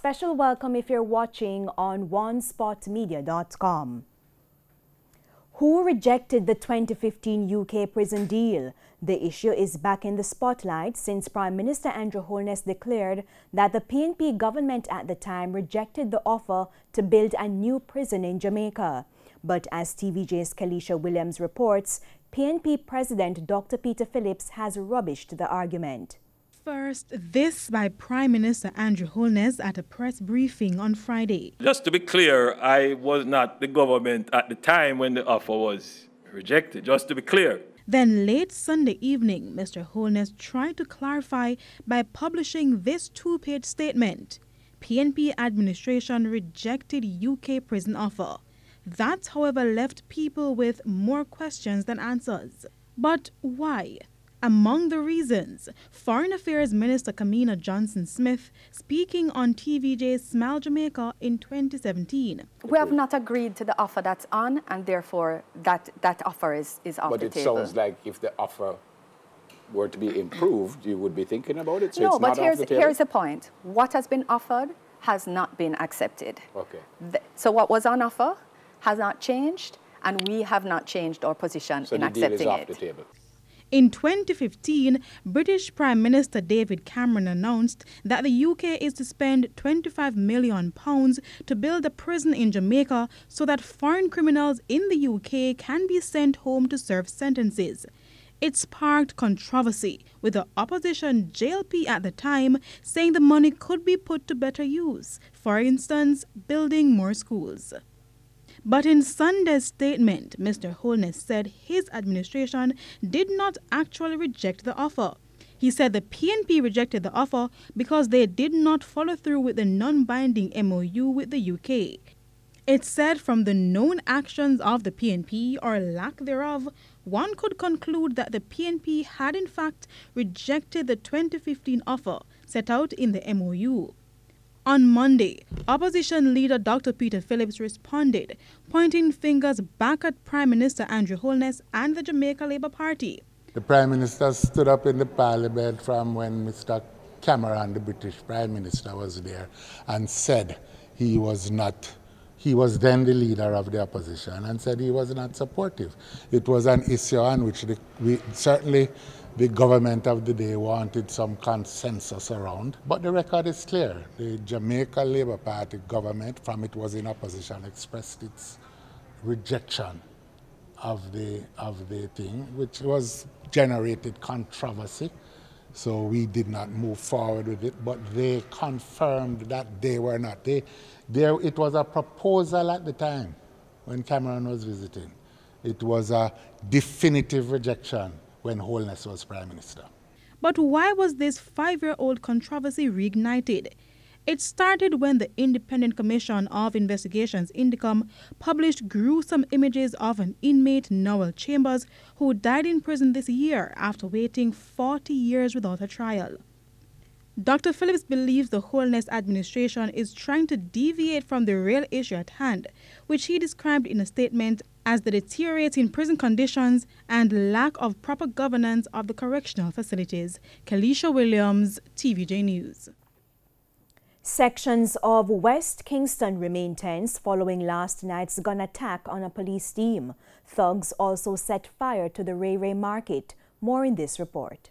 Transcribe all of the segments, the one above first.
special welcome if you're watching on onespotmedia.com. Who rejected the 2015 UK prison deal? The issue is back in the spotlight since Prime Minister Andrew Holness declared that the PNP government at the time rejected the offer to build a new prison in Jamaica. But as TVJ's Kalisha Williams reports, PNP President Dr. Peter Phillips has rubbished the argument. First, this by Prime Minister Andrew Holness at a press briefing on Friday. Just to be clear, I was not the government at the time when the offer was rejected, just to be clear. Then late Sunday evening, Mr. Holness tried to clarify by publishing this two-page statement. PNP administration rejected UK prison offer. That, however, left people with more questions than answers. But why? Among the reasons, Foreign Affairs Minister Kamina Johnson-Smith speaking on TVJ's Smile Jamaica in 2017. We have not agreed to the offer that's on, and therefore that offer is off the table. But it sounds like if the offer were to be improved, you would be thinking about it, so no, it's not off the table? Here's the point. What has been offered has not been accepted. Okay. So what was on offer has not changed, and we have not changed our position in accepting it. So the deal is off the table. In 2015, British Prime Minister David Cameron announced that the UK is to spend £25 million to build a prison in Jamaica so that foreign criminals in the UK can be sent home to serve sentences. It sparked controversy, with the opposition JLP at the time saying the money could be put to better use, for instance, building more schools. But in Sunday's statement, Mr. Holness said his administration did not actually reject the offer. He said the PNP rejected the offer because they did not follow through with the non-binding MOU with the UK. It said from the known actions of the PNP, or lack thereof, one could conclude that the PNP had in fact rejected the 2015 offer set out in the MOU. On Monday, opposition leader Dr. Peter Phillips responded, pointing fingers back at Prime Minister Andrew Holness and the Jamaica Labour Party. The Prime Minister stood up in the Parliament from when Mr. Cameron, the British Prime Minister, was there and said he was then the leader of the opposition and said he was not supportive. It was an issue on which certainly the government of the day wanted some consensus around. But the record is clear. The Jamaica Labour Party government, from it was in opposition, expressed its rejection of the thing, which was generated controversy. So we did not move forward with it, but they confirmed that they were not. It was a proposal at the time when Cameron was visiting. It was a definitive rejection when Holness was Prime Minister. But why was this 5-year-old controversy reignited? It started when the Independent Commission of Investigations, INDICOM, published gruesome images of an inmate, Noel Chambers, who died in prison this year after waiting 40 years without a trial. Dr. Phillips believes the Holness administration is trying to deviate from the real issue at hand, which he described in a statement as the deteriorating prison conditions and lack of proper governance of the correctional facilities. Kalisha Williams, TVJ News. Sections of West Kingston remain tense following last night's gun attack on a police team. Thugs also set fire to the Ray Ray Market. More in this report.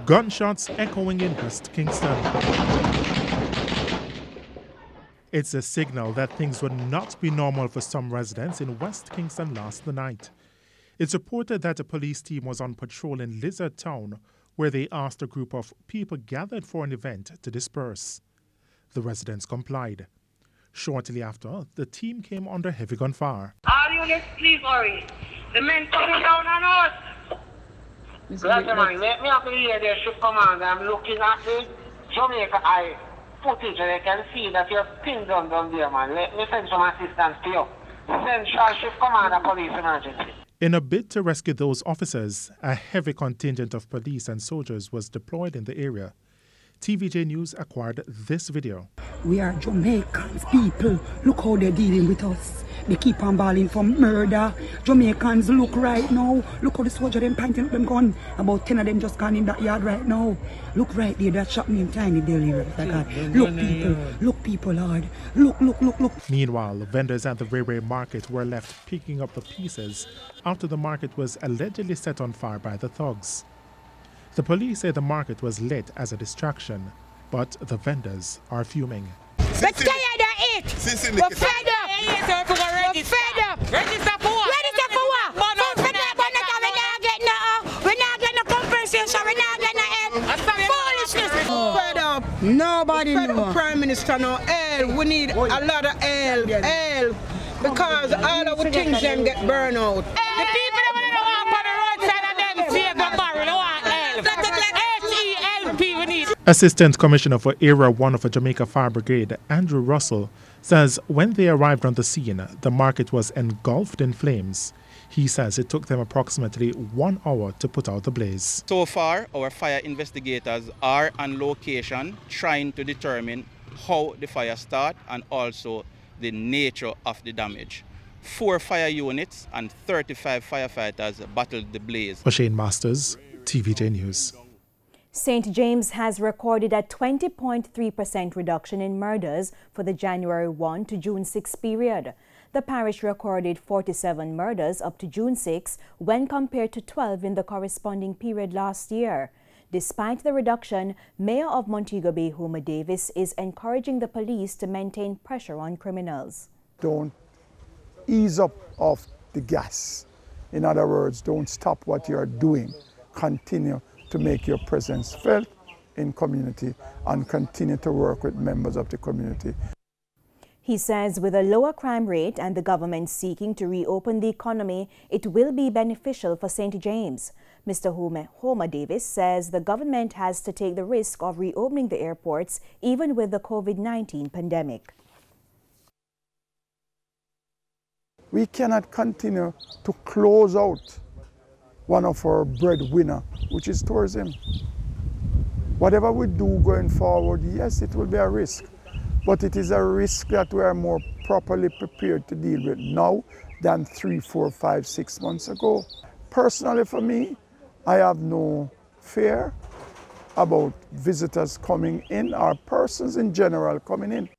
Gunshots echoing in West Kingston. It's a signal that things would not be normal for some residents in West Kingston last night. It's reported that a police team was on patrol in Lizard Town, where they asked a group of people gathered for an event to disperse. The residents complied. Shortly after, the team came under heavy gunfire. All units, please hurry. The men coming down on us. Man, let me up here, the ship commander. I'm looking at the Jamaica eye footage and I can see that you're pinned down there, man. Let me send some assistance to you. Central Ship Commander, Police Emergency. In a bid to rescue those officers, a heavy contingent of police and soldiers was deployed in the area. TVJ News acquired this video. We are Jamaicans, people. Look how they're dealing with us. They keep on balling for murder. Jamaicans, look right now. Look how the soldier them pointing up them gun. About 10 of them just gone in that yard right now. Look right there, that shop named Tiny Deli. Look people, Lord. Look. Meanwhile, vendors at the railway market were left picking up the pieces after the market was allegedly set on fire by the thugs. The police say the market was lit as a distraction, but the vendors are fuming. We're tired of it. We're fed up. We're fed up. Register for what? Register for what? We're not getting no compensation. We're not getting no help. Foolishness. Fed up. Nobody knows. Prime Minister no help. We need a lot of help. Because all of the things them get burned out. The people that want to walk on the roadside and them save a barrel. They want help. H-E-L-P we need. Assistant Commissioner for Area 1 of the Jamaica Fire Brigade, Andrew Russell, says when they arrived on the scene, the market was engulfed in flames. He says it took them approximately 1 hour to put out the blaze. So far, our fire investigators are on location trying to determine how the fire started and also the nature of the damage. 4 fire units and 35 firefighters battled the blaze. O'Shane Masters, TVJ News. St. James has recorded a 20.3% reduction in murders for the January 1 to June 6 period. The parish recorded 47 murders up to June 6 when compared to 12 in the corresponding period last year. Despite the reduction, Mayor of Montego Bay, Homer Davis, is encouraging the police to maintain pressure on criminals. Don't ease up off the gas. In other words, don't stop what you're doing. Continue to make your presence felt in community and continue to work with members of the community. He says with a lower crime rate and the government seeking to reopen the economy, it will be beneficial for St. James. Mr. Homer Davis says the government has to take the risk of reopening the airports even with the COVID-19 pandemic. We cannot continue to close out one of our breadwinner, which is tourism. Whatever we do going forward, yes, it will be a risk, but it is a risk that we are more properly prepared to deal with now than 3, 4, 5, 6 months ago. Personally for me, I have no fear about visitors coming in or persons in general coming in.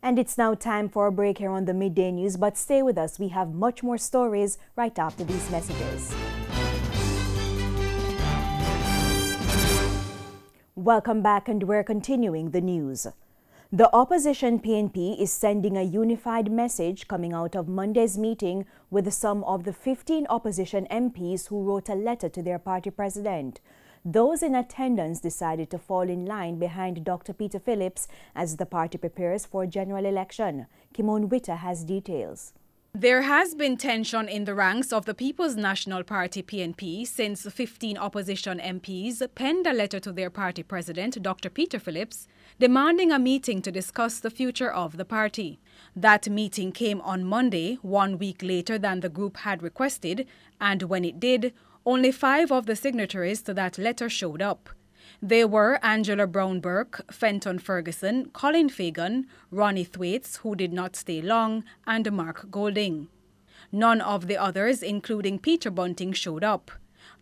And it's now time for a break here on the Midday News, but stay with us. We have much more stories right after these messages. Welcome back, and we're continuing the news. The opposition PNP is sending a unified message coming out of Monday's meeting with some of the 15 opposition MPs who wrote a letter to their party president. Those in attendance decided to fall in line behind Dr. Peter Phillips as the party prepares for a general election. Kimon Witter has details. There has been tension in the ranks of the People's National Party PNP since 15 opposition MPs penned a letter to their party president, Dr. Peter Phillips, demanding a meeting to discuss the future of the party. That meeting came on Monday, 1 week later than the group had requested, and when it did, only 5 of the signatories to that letter showed up. They were Angela Brown-Burke, Fenton Ferguson, Colin Fagan, Ronnie Thwaites, who did not stay long, and Mark Golding. None of the others, including Peter Bunting, showed up.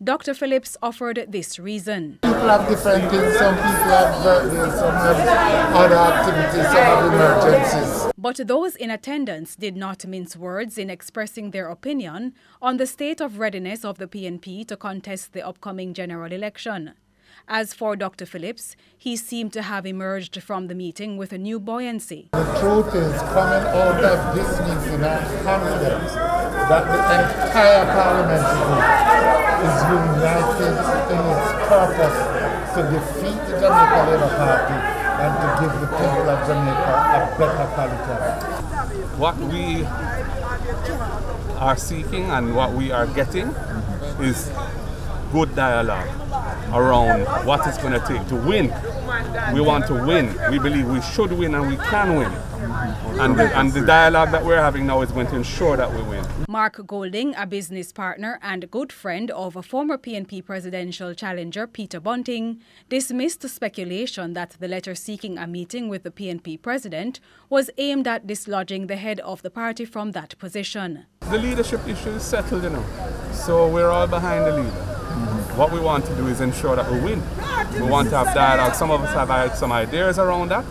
Dr. Phillips offered this reason. People have different things. Some people have birthdays, some have other activities, some have emergencies. But those in attendance did not mince words in expressing their opinion on the state of readiness of the PNP to contest the upcoming general election. As for Dr. Phillips, he seemed to have emerged from the meeting with a new buoyancy. The truth is, coming out of this meeting, I'm confident that the entire parliamentary group is united in its purpose to defeat the Jamaica Labour Party and to give the people of Jamaica a better quality. What we are seeking and what we are getting is good dialogue around what it's going to take to win we want to win. We believe we should win and we can win. And the dialogue that we're having now is going to ensure that we win. Mark Golding, a business partner and good friend of a former PNP presidential challenger Peter Bunting, dismissed the speculation that the letter seeking a meeting with the PNP president was aimed at dislodging the head of the party from that position. The leadership issue is settled, so we're all behind the leader. What we want to do is ensure that we win. We want to have dialogue. Some of us have some ideas around that,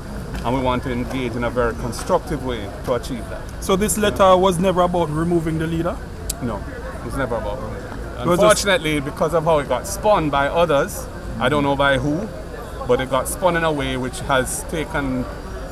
and we want to engage in a very constructive way to achieve that. So this letter was never about removing the leader? No, it was never about removing it. Unfortunately, because of how it got spun by others, I don't know by who, but it got spun in a way which has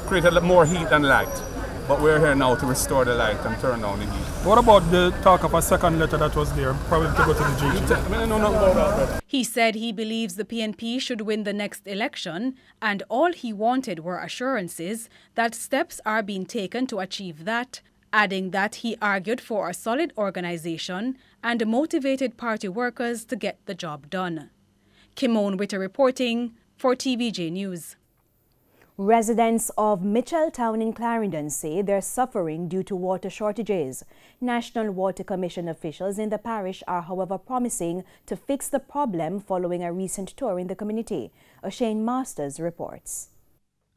created more heat than light. But we're here now to restore the light and turn down the heat. What about the talk of a second letter that was there, probably to go to the GG? He said he believes the PNP should win the next election, and all he wanted were assurances that steps are being taken to achieve that, adding that he argued for a solid organization and motivated party workers to get the job done. Kimone Witter reporting for TVJ News. Residents of Mitchelltown in Clarendon say they're suffering due to water shortages. National Water Commission officials in the parish are, however, promising to fix the problem following a recent tour in the community. O'Shane Masters reports.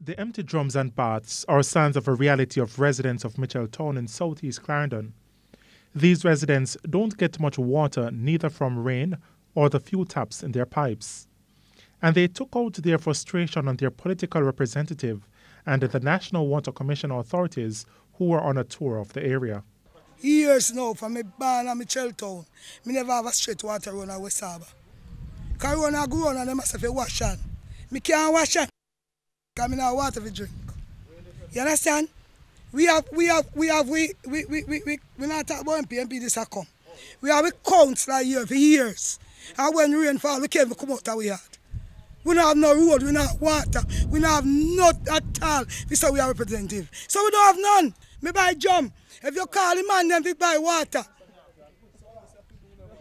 The empty drums and baths are signs of a reality of residents of Mitchelltown in southeast Clarendon. These residents don't get much water neither from rain or the few taps in their pipes. And they took out their frustration on their political representative and the National Water Commission authorities who were on a tour of the area. Years now, from me born in Mitchelltown, me never have a straight water run at West Harbour. Because when I go on and they must have to wash on. Me can't wash on because I don't have water to drink. You understand? We not talk about MPMP this a come. We have a council here for years. And when rain fall, we can't come out of we yard. We don't have no road, we don't have water, we don't have nothing at all. This is we are representative. So we don't have none. Me buy jump. If you call the man, then we buy water.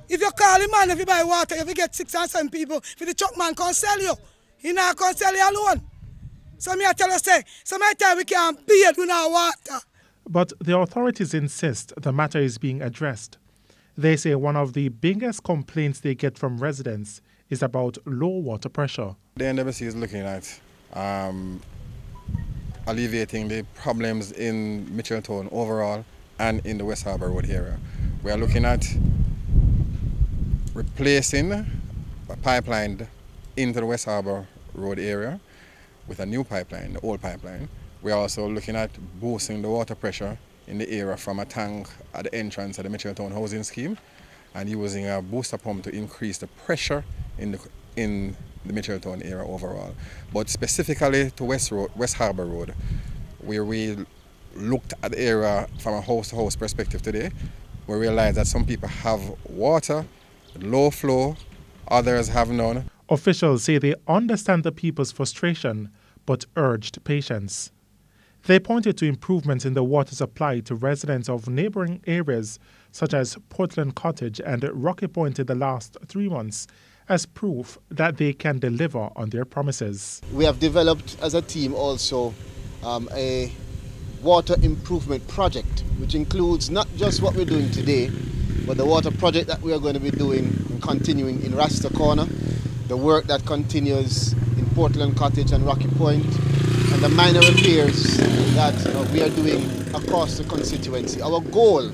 If you call the man, if you buy water, if you get 6 or 7 people, if the truck man can't sell you, he not can sell you alone. So me I tell you, say, sometimes we can't pay it without water. But the authorities insist the matter is being addressed. They say one of the biggest complaints they get from residents is about low water pressure. The NWC is looking at alleviating the problems in Mitchelltown overall and in the West Harbour Road area. We are looking at replacing a pipeline into the West Harbour Road area with a new pipeline, the old pipeline. We are also looking at boosting the water pressure in the area from a tank at the entrance of the Mitchelltown housing scheme and using a booster pump to increase the pressure in the Mitchelltown area overall. But specifically to West Harbour Road, where we looked at the area from a house-to-house perspective today, we realized that some people have water, low flow, others have none. Officials say they understand the people's frustration, but urged patience. They pointed to improvements in the water supply to residents of neighbouring areas such as Portland Cottage and Rocky Point in the last 3 months as proof that they can deliver on their promises. We have developed as a team also a water improvement project, which includes not just what we're doing today, but the water project that we are going to be doing and continuing in Rasta Corner, the work that continues in Portland Cottage and Rocky Point, and the minor repairs that we are doing across the constituency. Our goal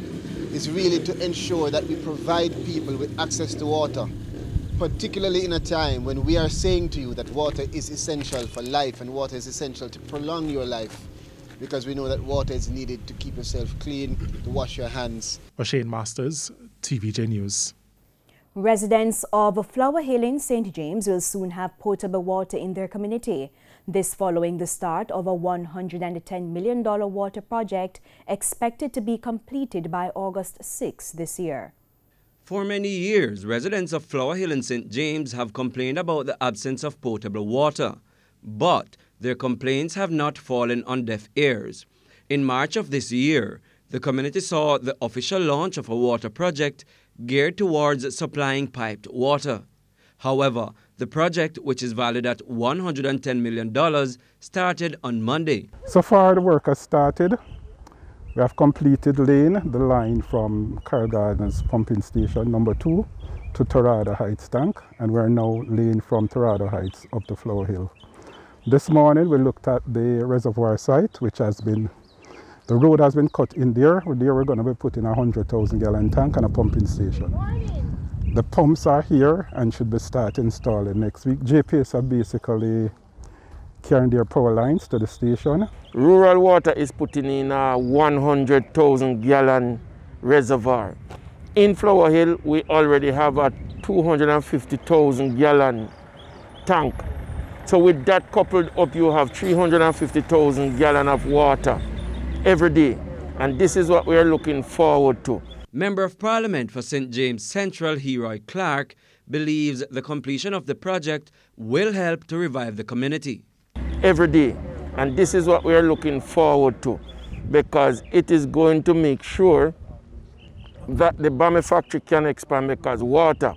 is really to ensure that we provide people with access to water, particularly in a time when we are saying to you that water is essential for life and water is essential to prolong your life, because we know that water is needed to keep yourself clean, to wash your hands. O'Shane Masters, TVJ News. Residents of Flower Hill in St. James will soon have potable water in their community. This following the start of a $110 million water project expected to be completed by August 6 this year. For many years, residents of Flower Hill in St. James have complained about the absence of potable water. But their complaints have not fallen on deaf ears. In March of this year, the community saw the official launch of a water project geared towards supplying piped water. However, The project, which is valued at $110 million, started on Monday. So far, the work has started. We have completed the line from Carroll Gardens pumping station number 2 to Torado Heights tank, and we're now laying from Torado Heights up to Flower Hill. This morning we looked at the reservoir site, which has been, the road has been cut in there. There we're going to be putting a 100,000 gallon tank and a pumping station. The pumps are here and should be start installing next week. JPS are basically carrying their power lines to the station. Rural Water is putting in a 100,000 gallon reservoir. In Flower Hill, we already have a 250,000 gallon tank. So with that coupled up, you have 350,000 gallon of water every day. And this is what we're looking forward to. Member of Parliament for St. James Central, Heroy Clark, believes the completion of the project will help to revive the community. Every day. And this is what we're looking forward to, because it is going to make sure that the Bami factory can expand, because water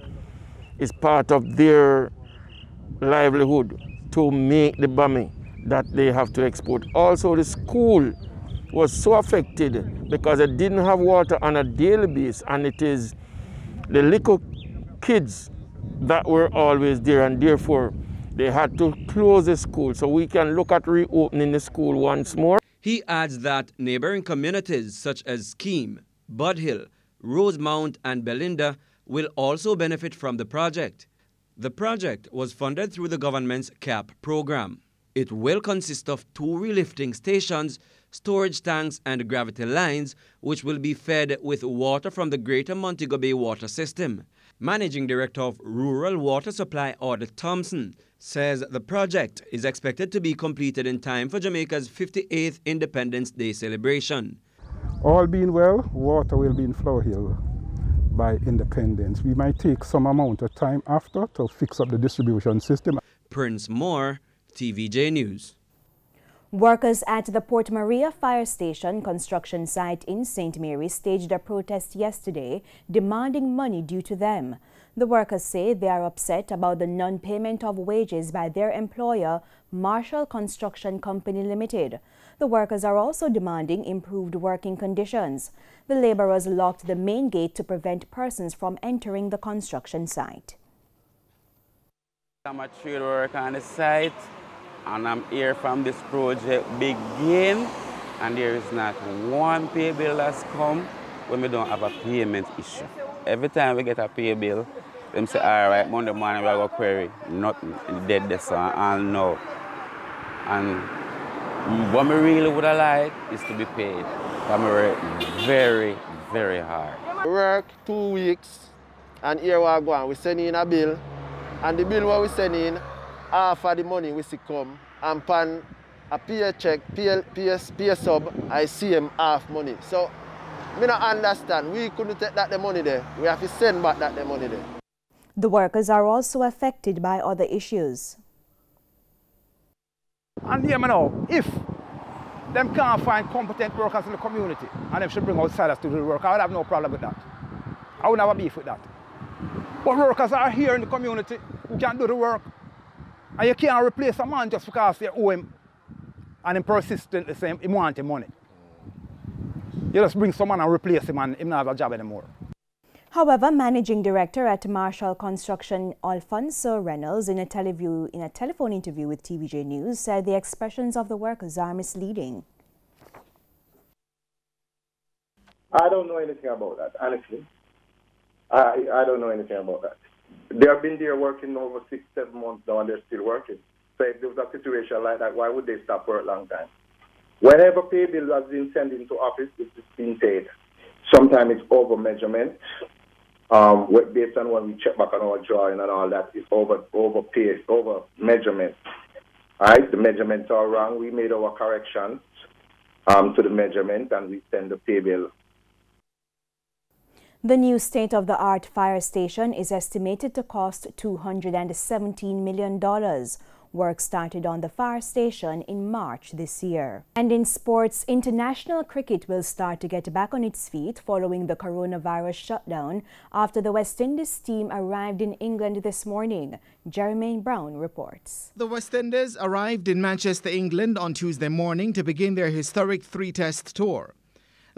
is part of their livelihood to make the Bami that they have to export. Also, the school was so affected because they didn't have water on a daily basis, and it is the little kids that were always there, and therefore they had to close the school. So we can look at reopening the school once more. He adds that neighboring communities such as Scheme, Bud Hill, Rosemount and Belinda will also benefit from the project. The project was funded through the government's CAP program. It will consist of 2 relifting stations, storage tanks and gravity lines, which will be fed with water from the Greater Montego Bay water system. Managing Director of Rural Water Supply, Audit Thompson, says the project is expected to be completed in time for Jamaica's 58th Independence Day celebration. All being well, water will be in Flower Hill by Independence. We might take some amount of time after to fix up the distribution system. Prince Moore, TVJ News. Workers at the Port Maria Fire Station construction site in St. Mary staged a protest yesterday demanding money due to them. The workers say they are upset about the non-payment of wages by their employer, Marshall Construction Company Limited. The workers are also demanding improved working conditions. The laborers locked the main gate to prevent persons from entering the construction site. I'm a trade worker on the site, and I'm here from this project begin, and there is not one pay bill that's come when we don't have a payment issue. Every time we get a pay bill, them say, all right, Monday morning we go query, nothing, dead this and no. And what we really would have liked is to be paid. I'm work very, very hard. We work 2 weeks, and here we are going. We send in a bill, and the bill what we send in, half of the money we see come, and pan a pay check, pay sub, I see him half money. So, I don't understand. We couldn't take that the money there. We have to send back that the money there. The workers are also affected by other issues. And here now, if them can't find competent workers in the community and them should bring outsiders to do the work, I would have no problem with that. I would have a beef with that. But workers are here in the community who can do the work. And you can't replace a man just because you owe him and him persistently say he wants him money. You just bring someone and replace him and he doesn't have a job anymore. However, Managing Director at Marshall Construction, Alfonso Reynolds, in a telephone interview with TVJ News, said the expressions of the workers are misleading. I don't know anything about that, honestly. I don't know anything about that. They have been there working over 6-7 months now, and they're still working. So if there was a situation like that, why would they stop for a long time? Whenever pay bill has been sent into office, it's been paid. Sometimes it's over measurement. Based on when we check back on our drawing and all that, it's overpaid, over measurement. All right, the measurements are wrong. We made our corrections to the measurement, and we send the pay bill. The new state-of-the-art fire station is estimated to cost $217 million. Work started on the fire station in March this year. And in sports, international cricket will start to get back on its feet following the coronavirus shutdown after the West Indies team arrived in England this morning. Jermaine Brown reports. The West Indies arrived in Manchester, England on Tuesday morning to begin their historic three-test tour.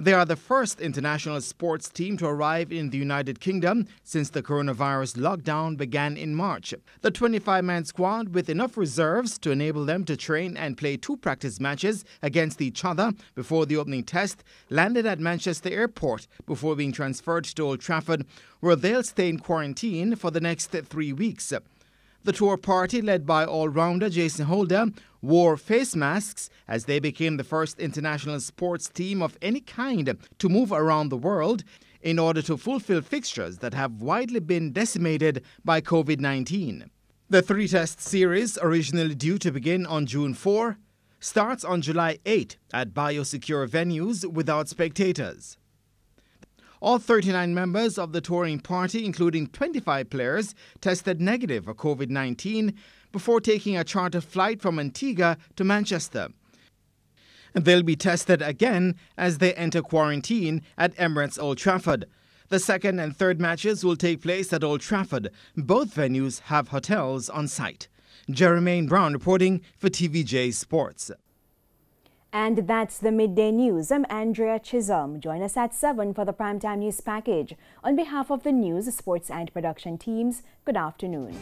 They are the first international sports team to arrive in the United Kingdom since the coronavirus lockdown began in March. The 25-man squad, with enough reserves to enable them to train and play 2 practice matches against each other before the opening test, landed at Manchester Airport before being transferred to Old Trafford, where they'll stay in quarantine for the next 3 weeks. The tour party, led by all-rounder Jason Holder, wore face masks as they became the first international sports team of any kind to move around the world in order to fulfill fixtures that have widely been decimated by COVID-19. The three-test series, originally due to begin on June 4, starts on July 8 at biosecure venues without spectators. All 39 members of the touring party, including 25 players, tested negative for COVID-19 before taking a chartered flight from Antigua to Manchester. They'll be tested again as they enter quarantine at Emirates Old Trafford. The second and third matches will take place at Old Trafford. Both venues have hotels on site. Jermaine Brown reporting for TVJ Sports. And that's the Midday News. I'm Andrea Chisholm. Join us at 7 for the Primetime News Package. On behalf of the news, sports and production teams, good afternoon.